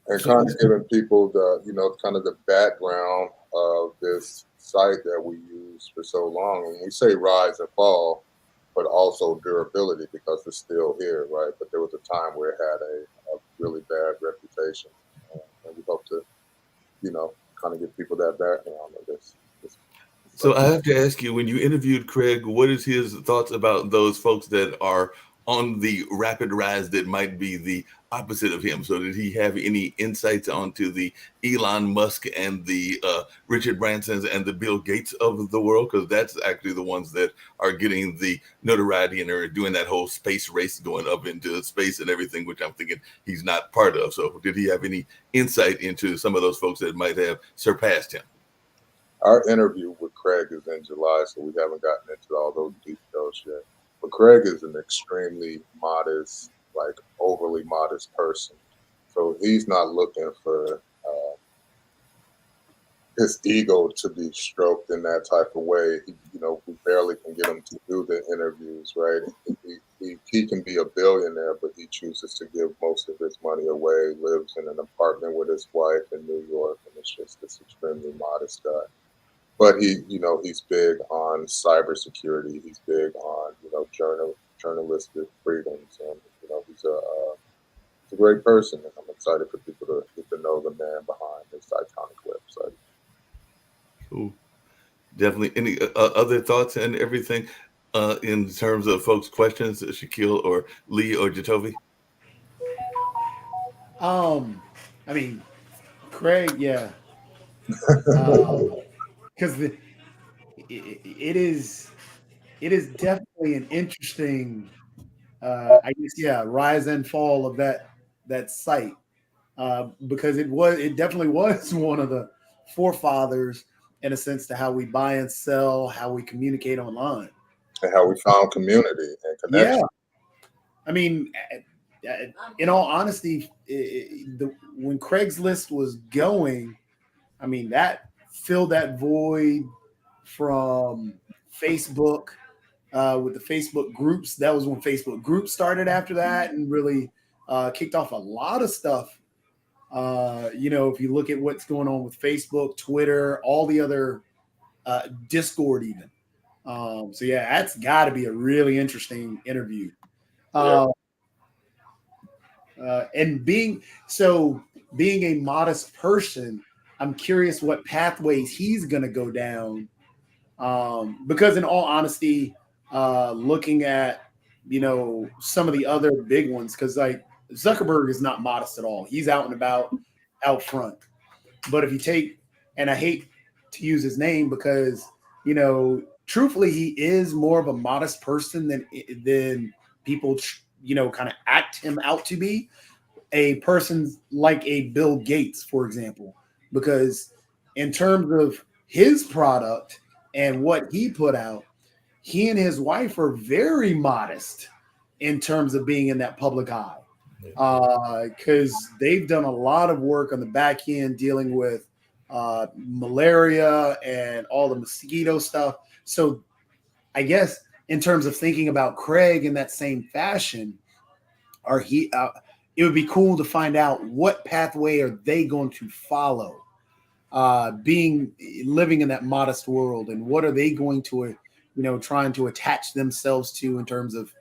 And kind of giving people kind of the background of this site that we use for so long. And we say rise and fall, but also durability, because it's still here, right? But there was a time where it had a really bad reputation. And we hope to, kind of give people that background of this. So I have to ask you, when you interviewed Craig, what is his thoughts about those folks that are on the rapid rise that might be the opposite of him? So did he have any insights onto the Elon Musk and the Richard Bransons and the Bill Gates of the world? Because that's actually the ones that are getting the notoriety and are doing that whole space race, going up into space and everything, which I'm thinking he's not part of. So did he have any insight into some of those folks that might have surpassed him? Our interview with Craig is in July, so we haven't gotten into all those details yet. But Craig is an extremely modest, like overly modest person. So he's not looking for his ego to be stroked in that type of way. We barely can get him to do the interviews, right? He can be a billionaire, but he chooses to give most of his money away, lives in an apartment with his wife in New York, and it's just this extremely modest guy. But he's big on cybersecurity. He's big on, journalistic freedoms, and he's a great person. And I'm excited for people to get to know the man behind this iconic website. Cool. Definitely. Any other thoughts and everything in terms of folks' questions, Shaquille or Lee or Jatovi? I mean, Craig, yeah. Because it is definitely an interesting, I guess, rise and fall of that site. because it definitely was one of the forefathers in a sense to how we buy and sell, how we communicate online. And how we found community and connection. Yeah. I mean, in all honesty, when Craigslist was going, I mean, that filled that void from Facebook with the Facebook groups. That was when Facebook groups started after that and really kicked off a lot of stuff. If you look at what's going on with Facebook, Twitter, all the other Discord even. So yeah, that's got to be a really interesting interview. And being a modest person, I'm curious what pathways he's going to go down. Because in all honesty, looking at, some of the other big ones, because like Zuckerberg is not modest at all. He's out and about, out front. But if you take, and I hate to use his name because, truthfully, he is more of a modest person than people, kind of act him out to be. A person like a Bill Gates, for example, because in terms of his product and what he put out, he and his wife are very modest in terms of being in that public eye. Because they've done a lot of work on the back end dealing with malaria and all the mosquito stuff. So I guess in terms of thinking about Craig in that same fashion, it would be cool to find out what pathway are they going to follow, living in that modest world, and what are they going to, trying to attach themselves to in terms of,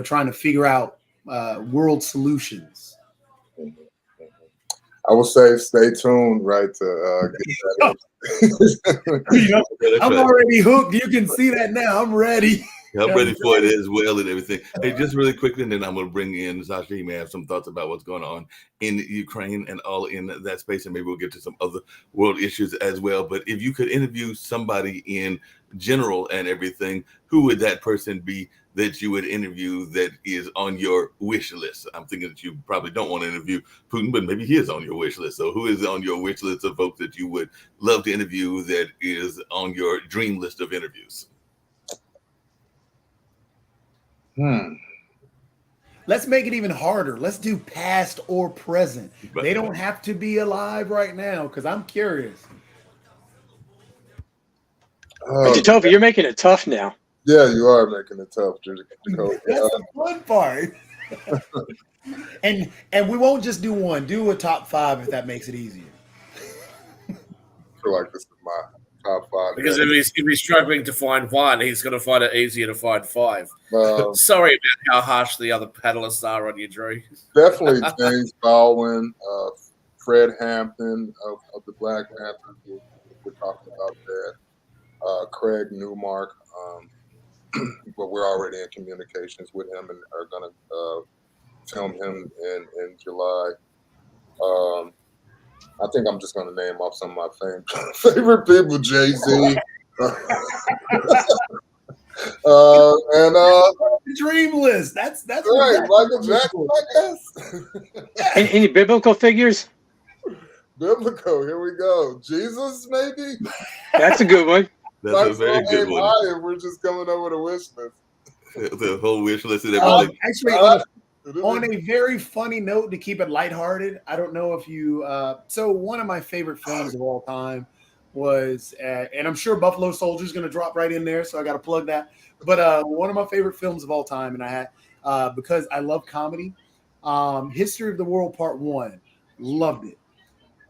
trying to figure out world solutions. I would say stay tuned, right? To get that. I'm already hooked. You can see that now. I'm ready. I'm ready for it as well and everything. Hey, just really quickly, and then I'm going to bring in Sasha. He may have some thoughts about what's going on in Ukraine and all in that space, and maybe we'll get to some other world issues as well. But if you could interview somebody in general and everything, who would that person be that you would interview that is on your wish list? I'm thinking that you probably don't want to interview Putin, but maybe he is on your wish list. So who is on your wish list of folks that you would love to interview that is on your dream list of interviews? Let's make it even harder. Let's do past or present. They don't have to be alive right now because I'm curious. Jacoby, you're making it tough now. Yeah, you are making it tough, Jacoby. That's the fun part. and we won't just do one. Do a top 5 if that makes it easier. I feel like this is my top 5. Because if he's struggling to find one, he's going to find it easier to find 5. Sorry about how harsh the other panelists are on you, Drew. Definitely James Baldwin, Fred Hampton of the Black Panthers. We're talking about that. Craig Newmark. But we're already in communications with him and are going to film him in July. I think I'm just going to name off some of my favorite people, Jay-Z. Dream list. That's right. Michael Jackson, I guess. Any biblical figures? Biblical. Here we go. Jesus, maybe. That's a good one. That's a very good one. We're just coming up with a wish list. The whole wish list and everything. Actually, on a very funny note, to keep it lighthearted, I don't know if you. So one of my favorite films of all time was, and I'm sure Buffalo Soldier is going to drop right in there, so I got to plug that. But one of my favorite films of all time, and I had because I love comedy, History of the World Part 1, loved it.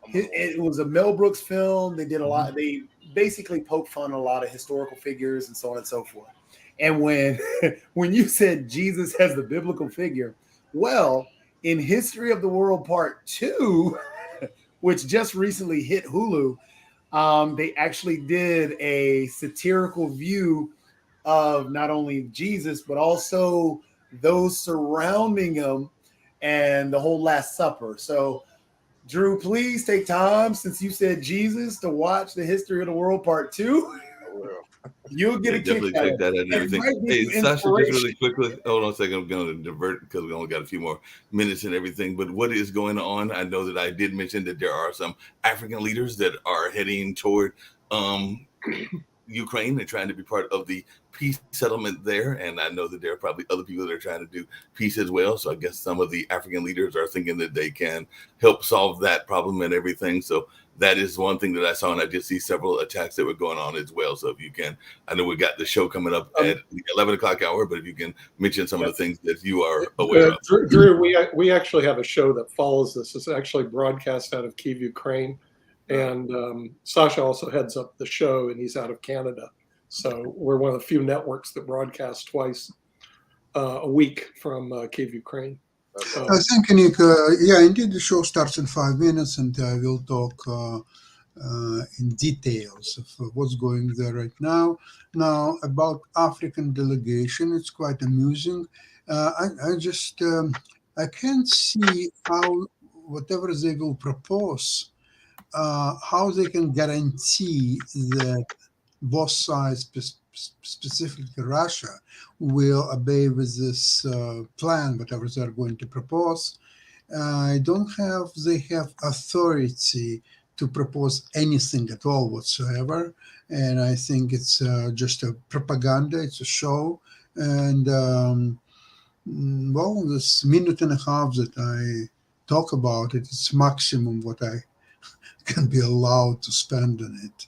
It was a Mel Brooks film. They did a lot. They basically poke fun at a lot of historical figures and so on and so forth. And when you said Jesus has the biblical figure, well, in History of the World Part 2, which just recently hit Hulu, they actually did a satirical view of not only Jesus, but also those surrounding him and the whole Last Supper. So, Drew, please take time, since you said Jesus, to watch the History of the World Part 2. You'll get Yeah, a kick definitely out check of that it. out and It everything. might be Hey, some Sasha, just inspiration. really quickly, hold on a second. I'm going to divert because we only got a few more minutes and everything. But what is going on? I know that I did mention that there are some African leaders that are heading toward Ukraine and trying to be part of the peace settlement there. And I know that there are probably other people that are trying to do peace as well. So I guess some of the African leaders are thinking that they can help solve that problem and everything. So that is one thing that I saw. And I did see several attacks that were going on as well. So if you can, I know we got the show coming up at the 11 o'clock hour, but if you can mention some of the things that you are aware of. Drew, we actually have a show that follows this. It's actually broadcast out of Kyiv, Ukraine. And Sasha also heads up the show, and he's out of Canada. So we're one of the few networks that broadcast twice a week from Kyiv, Ukraine. Thank you, Nick. Yeah, indeed, the show starts in 5 minutes, and I will talk in details of what's going there right now. Now, about African delegation, it's quite amusing. I can't see how whatever they will propose, how they can guarantee that both sides, specifically Russia, will obey with this plan, whatever they're going to propose. They have authority to propose anything at all whatsoever. And I think it's just a propaganda, it's a show. And well, this minute and a half that I talk about it, it's maximum what I can be allowed to spend on it.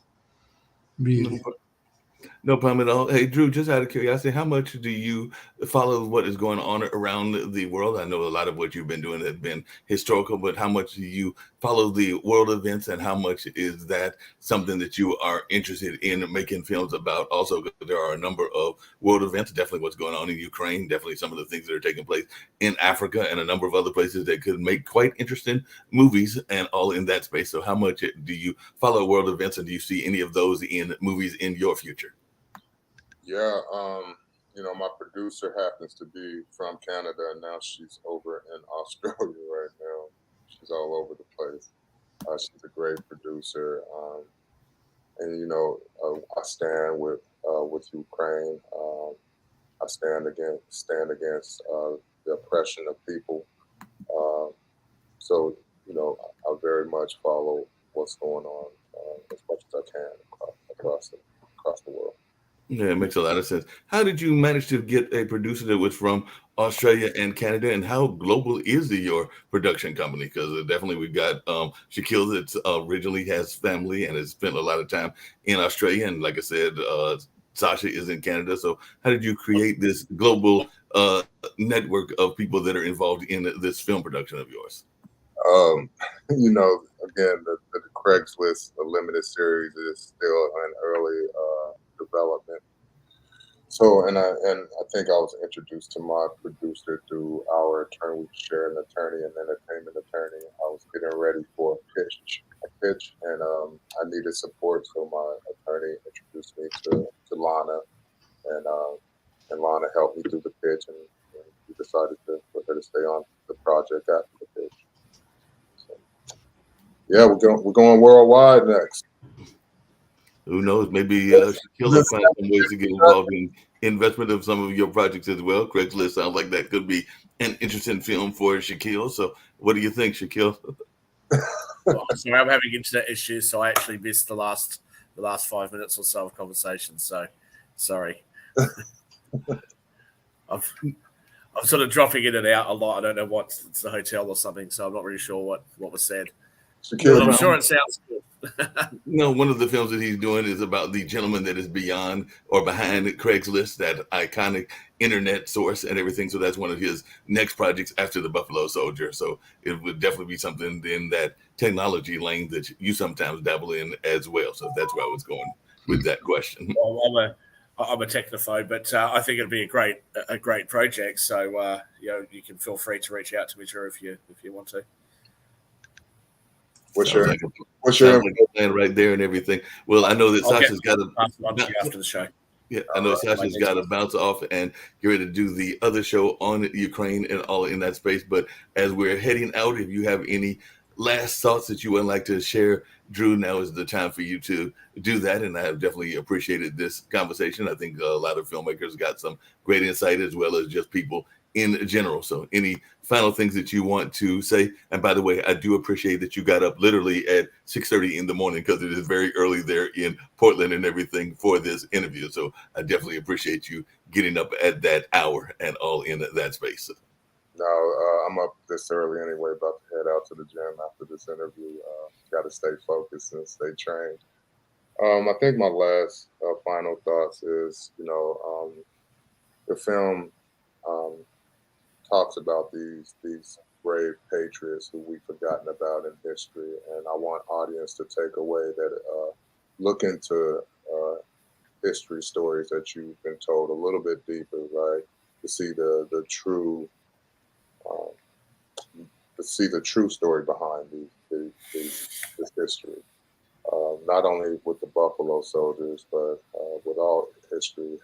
Really. No problem at all. Hey, Drew, just out of curiosity, how much do you follow what is going on around the world? I know a lot of what you've been doing has been historical, but how much do you follow the world events, and how much is that something that you are interested in making films about? Also, there are a number of world events, definitely what's going on in Ukraine, definitely some of the things that are taking place in Africa, and a number of other places that could make quite interesting movies and all in that space. So how much do you follow world events, and do you see any of those in movies in your future? Yeah, my producer happens to be from Canada, and now she's over in Australia right now. She's all over the place. She's a great producer, and I stand with Ukraine. I stand against the oppression of people. So I very much follow what's going on as much as I can across the world. Yeah, it makes a lot of sense. How did you manage to get a producer that was from Australia and Canada, and how global is your production company? Because definitely we've got Shaquille that originally has family and has spent a lot of time in Australia, and like I said, Sasha is in Canada. So how did you create this global network of people that are involved in this film production of yours? Again, the Craigslist limited series is still in early development. So, and I think I was introduced to my producer through our attorney. We share an attorney, an entertainment attorney. I was getting ready for a pitch, and I needed support, so my attorney introduced me to Lana, and Lana helped me through the pitch, and we decided for her to stay on the project after the pitch. So, yeah, we're going worldwide next. Who knows? Maybe Shaquille will find some ways to get involved in investment of some of your projects as well. Craigslist sounds like that could be an interesting film for Shaquille. So what do you think, Shaquille? So I'm having internet issues, so I actually missed the last 5 minutes or so of conversation. So sorry. I'm sort of dropping in and out a lot. I don't know what's the hotel or something, so I'm not really sure what was said. Shaquille, I'm sure it sounds good. No, one of the films that he's doing is about the gentleman that is behind Craigslist, that iconic internet source and everything. So that's one of his next projects after The Buffalo Soldier. So it would definitely be something in that technology lane that you sometimes dabble in as well. So that's where I was going with that question. Well, I'm a technophobe, but I think it'd be a great project. So you can feel free to reach out to me, Drew, if you want to. What's your plan right there and everything? Well, I know that Sasha's got to after the show. Yeah, I know Sasha's got to bounce off and get ready to do the other show on Ukraine and all in that space. But as we're heading out, if you have any last thoughts that you would like to share, Drew, now is the time for you to do that. And I have definitely appreciated this conversation. I think a lot of filmmakers got some great insight, as well as just people in general. So any final things that you want to say? And by the way, I do appreciate that you got up literally at 6:30 in the morning, because it is very early there in Portland and everything for this interview. So I definitely appreciate you getting up at that hour and all in that space. No, I'm up this early anyway, about to head out to the gym after this interview. Got to stay focused and stay trained. I think my last final thoughts is, the film talks about these brave patriots who we've forgotten about in history, and I want audience to take away that look into history stories that you've been told a little bit deeper, right? To see the true story behind this history. Not only with the Buffalo Soldiers, but with all history,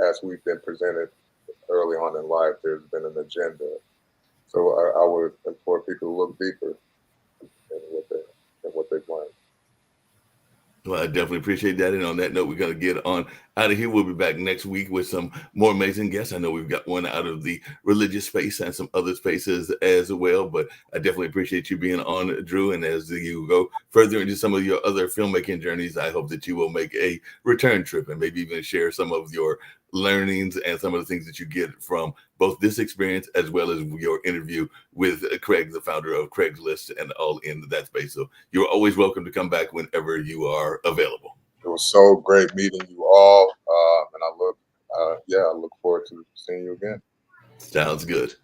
as we've been presented early on in life, there's been an agenda. So I would implore people to look deeper in what they've learned. Well, I definitely appreciate that. And on that note, we're going to get on out of here. We'll be back next week with some more amazing guests. I know we've got one out of the religious space and some other spaces as well, but I definitely appreciate you being on, Drew. And as you go further into some of your other filmmaking journeys, I hope that you will make a return trip and maybe even share some of your learnings and some of the things that you get from both this experience as well as your interview with Craig, the founder of Craigslist, and all in that space. So you're always welcome to come back whenever you are available. It was so great meeting you all, and I look forward to seeing you again. Sounds good.